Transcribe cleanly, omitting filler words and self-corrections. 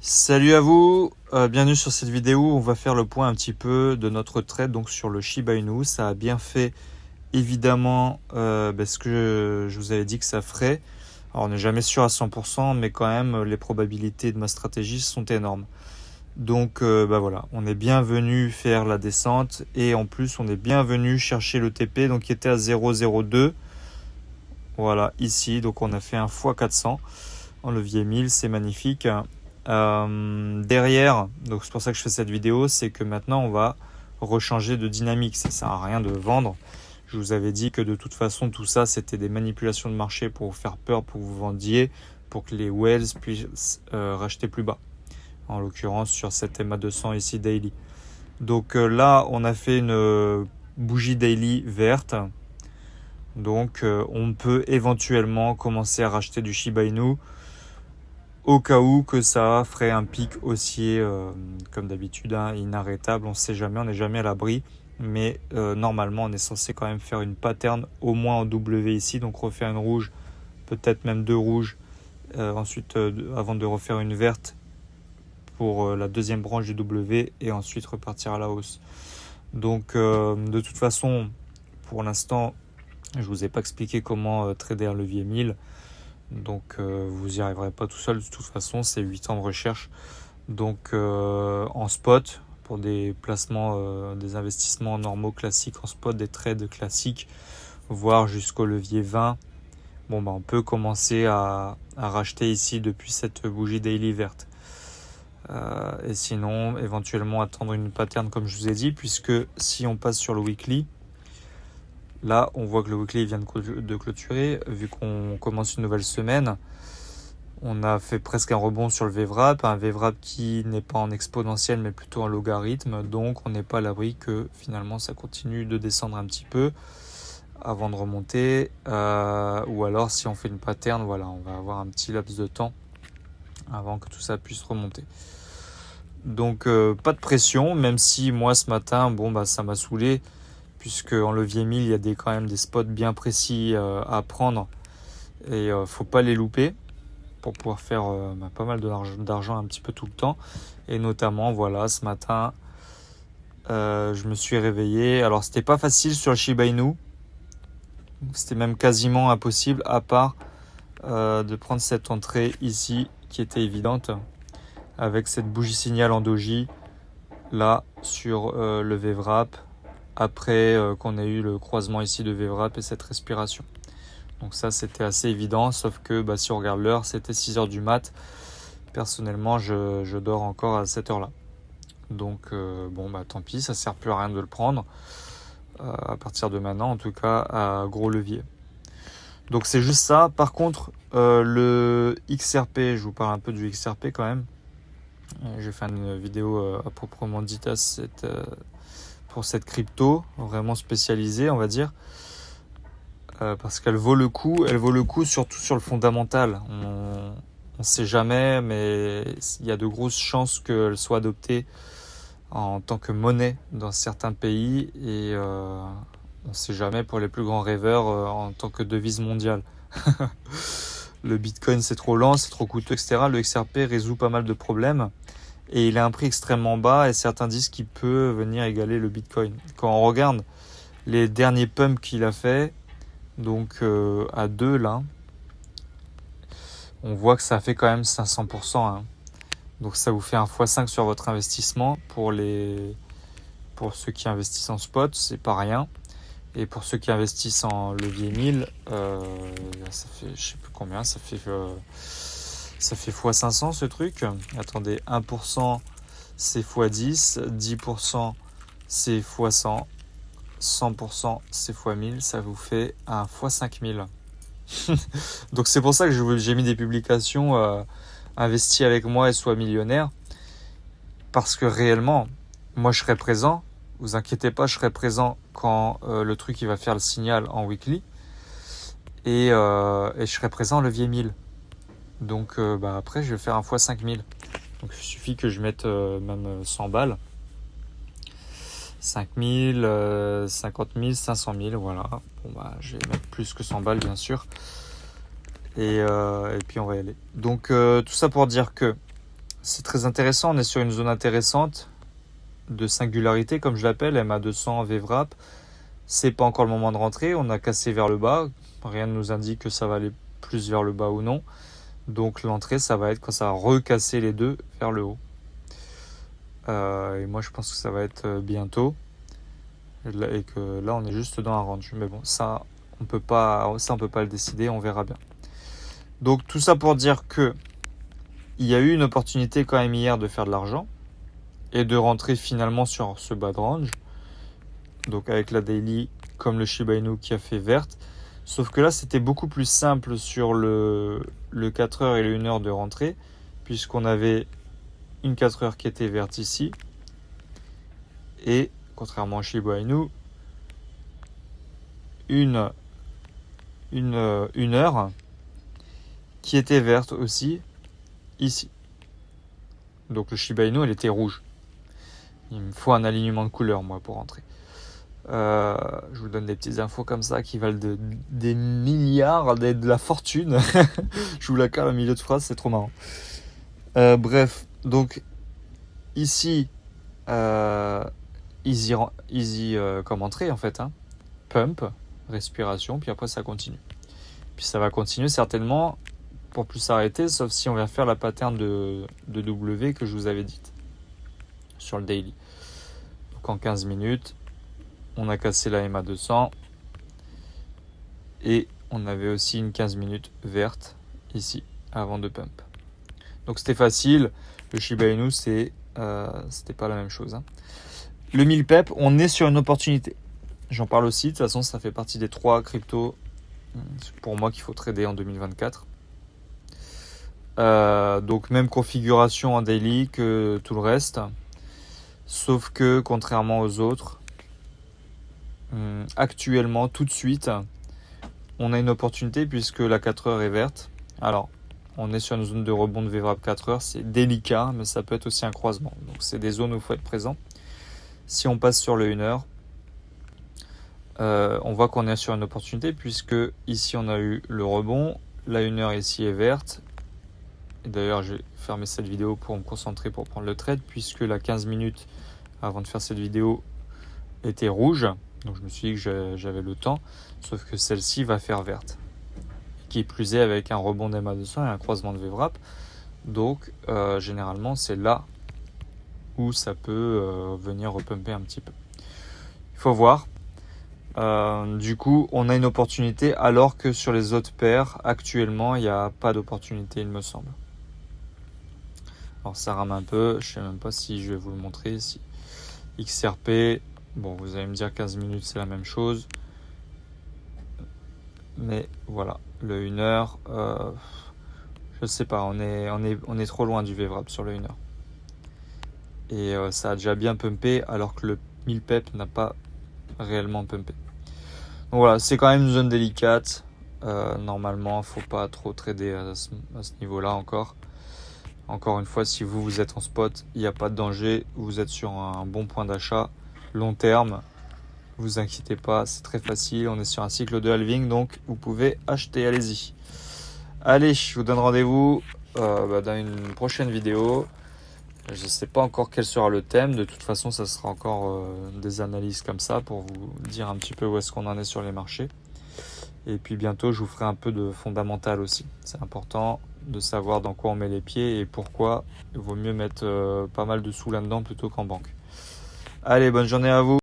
Salut à vous, bienvenue sur cette vidéo où on va faire le point un petit peu de notre trade donc sur le Shiba Inu. Ça a bien fait évidemment ce que je vous avais dit que ça ferait. Alors on n'est jamais sûr à 100% mais quand même les probabilités de ma stratégie sont énormes. Donc voilà, on est bien venu faire la descente et en plus on est bien venu chercher le TP donc qui était à 0,02. Voilà ici, donc on a fait un x400 en levier 1000, c'est magnifique. Derrière, donc c'est pour ça que je fais cette vidéo, c'est que maintenant on va rechanger de dynamique. Ça sert à rien de vendre. Je vous avais dit que de toute façon tout ça c'était des manipulations de marché pour vous faire peur, pour que vous vendiez, pour que les whales puissent racheter plus bas. En l'occurrence sur cette MA200 ici daily. Donc là on a fait une bougie daily verte. Donc on peut éventuellement commencer à racheter du Shiba Inu au cas où que ça ferait un pic haussier comme d'habitude, inarrêtable. On ne sait jamais, on n'est jamais à l'abri. Mais normalement on est censé quand même faire une pattern au moins en W ici. Donc refaire une rouge, peut-être même deux rouges. Ensuite avant de refaire une verte pour la deuxième branche du W et ensuite repartir à la hausse. Donc de toute façon pour l'instant je vous ai pas expliqué comment trader un levier 1000. Donc vous n'y arriverez pas tout seul de toute façon, c'est 8 ans de recherche. Donc en spot, pour des placements, des investissements normaux classiques en spot, des trades classiques, voire jusqu'au levier 20, on peut commencer à racheter ici depuis cette bougie daily verte. Et sinon, éventuellement attendre une pattern comme je vous ai dit, puisque si on passe sur le weekly, là, on voit que le weekly vient de clôturer. Vu qu'on commence une nouvelle semaine, on a fait presque un rebond sur le VWAP. Un VWAP qui n'est pas en exponentiel, mais plutôt en logarithme. Donc, on n'est pas à l'abri que finalement, ça continue de descendre un petit peu avant de remonter. Ou alors, si on fait une pattern, voilà, on va avoir un petit laps de temps avant que tout ça puisse remonter. Donc, pas de pression, même si moi, ce matin, ça m'a saoulé. Puisque en levier 1000, il y a quand même des spots bien précis à prendre et faut pas les louper pour pouvoir faire pas mal d'argent un petit peu tout le temps. Et notamment, voilà, ce matin, je me suis réveillé. Alors, c'était pas facile sur le Shiba Inu. C'était même quasiment impossible, à part de prendre cette entrée ici qui était évidente avec cette bougie signal en doji là sur le VWAP. Après qu'on ait eu le croisement ici de VWAP et cette respiration. Donc ça c'était assez évident, sauf que si on regarde l'heure, c'était 6h du mat. Personnellement je dors encore à cette heure là. Donc tant pis, ça sert plus à rien de le prendre. À partir de maintenant en tout cas à gros levier. Donc c'est juste ça. Par contre le XRP, je vous parle un peu du XRP quand même. J'ai fait une vidéo à proprement dite pour cette crypto, vraiment spécialisée on va dire, parce qu'elle vaut le coup surtout sur le fondamental. On ne sait jamais, mais il y a de grosses chances qu'elle soit adoptée en tant que monnaie dans certains pays et on ne sait jamais pour les plus grands rêveurs en tant que devise mondiale. Le Bitcoin c'est trop lent, c'est trop coûteux, etc. Le XRP résout pas mal de problèmes. Et il a un prix extrêmement bas et certains disent qu'il peut venir égaler le Bitcoin. Quand on regarde les derniers pumps qu'il a fait, donc à 2 là, on voit que ça fait quand même 500%. Donc ça vous fait un x5 sur votre investissement. Pour ceux qui investissent en spot, c'est pas rien. Et pour ceux qui investissent en levier 1000, ça fait je sais plus combien, ça fait x500 ce truc. Attendez, 1% c'est x10, 10% c'est x100, 100% c'est x1000, ça vous fait un x5000. Donc c'est pour ça que j'ai mis des publications investis avec moi et sois millionnaire. Parce que réellement, moi je serai présent, vous inquiétez pas, je serai présent quand le truc il va faire le signal en weekly. Et je serai présent en levier 1000. Donc après je vais faire un x5000. Donc il suffit que je mette même 100 balles. 5000, 50 000, 500 000, voilà. Je vais mettre plus que 100 balles bien sûr. Et puis on va y aller. Donc tout ça pour dire que c'est très intéressant, on est sur une zone intéressante de singularité comme je l'appelle, MA200 VWAP. C'est pas encore le moment de rentrer, on a cassé vers le bas, rien ne nous indique que ça va aller plus vers le bas ou non. Donc l'entrée, ça va être quand ça va recasser les deux vers le haut. Et moi je pense que ça va être bientôt. Et que là on est juste dans un range. Mais bon, ça on peut pas le décider, on verra bien. Donc tout ça pour dire que il y a eu une opportunité quand même hier de faire de l'argent et de rentrer finalement sur ce bas de range. Donc avec la daily comme le Shiba Inu qui a fait verte. Sauf que là c'était beaucoup plus simple sur le 4 heures et le 1 heure de rentrer, puisqu'on avait une 4 heures qui était verte ici. Et contrairement au Shiba Inu, une heure qui était verte aussi ici. Donc le Shiba Inu elle était rouge. Il me faut un alignement de couleurs moi pour rentrer. Je vous donne des petites infos comme ça qui valent des milliards, de la fortune. Je vous la cale au milieu de phrase, c'est trop marrant. Bref, donc ici, easy comme entrée en fait. Pump, respiration, puis après ça continue. Puis ça va continuer certainement pour plus s'arrêter, sauf si on vient faire la pattern de W que je vous avais dite sur le daily. Donc en 15 minutes, on a cassé la MA200 et on avait aussi une 15 minutes verte ici avant de pump. Donc c'était facile. Le Shiba Inu c'était pas la même chose. Le 1000 PEP, on est sur une opportunité. J'en parle aussi. De toute façon, ça fait partie des 3 cryptos pour moi qu'il faut trader en 2024. Donc même configuration en daily que tout le reste. Sauf que contrairement aux autres, actuellement, tout de suite, on a une opportunité puisque la 4 heures est verte. Alors, on est sur une zone de rebond de VWAP 4 heures, c'est délicat, mais ça peut être aussi un croisement. Donc, c'est des zones où il faut être présent. Si on passe sur le 1 heure, on voit qu'on est sur une opportunité puisque ici, on a eu le rebond. La 1 heure ici est verte. Et d'ailleurs, j'ai fermé cette vidéo pour me concentrer pour prendre le trade puisque la 15 minutes avant de faire cette vidéo était rouge. Donc je me suis dit que j'avais le temps, sauf que celle-ci va faire verte. Qui plus est avec un rebond d'MA200 et un croisement de VWAP. Donc généralement c'est là où ça peut venir repumper un petit peu. Il faut voir. Du coup on a une opportunité alors que sur les autres paires actuellement il n'y a pas d'opportunité il me semble. Alors ça rame un peu, je sais même pas si je vais vous le montrer. Si XRP... Bon, vous allez me dire 15 minutes, c'est la même chose. Mais voilà, le 1 heure, je sais pas, on est trop loin du VWAP sur le 1 heure. Et ça a déjà bien pumpé, alors que le 1000 PEP n'a pas réellement pumpé. Donc voilà, c'est quand même une zone délicate. Normalement, faut pas trop trader à ce niveau-là encore. Encore une fois, si vous êtes en spot, il n'y a pas de danger. Vous êtes sur un bon point d'achat. Long terme, vous inquiétez pas, c'est très facile, on est sur un cycle de halving, donc vous pouvez acheter, allez-y. Allez, je vous donne rendez-vous dans une prochaine vidéo. Je ne sais pas encore quel sera le thème, de toute façon ça sera encore des analyses comme ça pour vous dire un petit peu où est-ce qu'on en est sur les marchés. Et puis bientôt je vous ferai un peu de fondamental aussi. C'est important de savoir dans quoi on met les pieds et pourquoi il vaut mieux mettre pas mal de sous là-dedans plutôt qu'en banque. Allez, bonne journée à vous.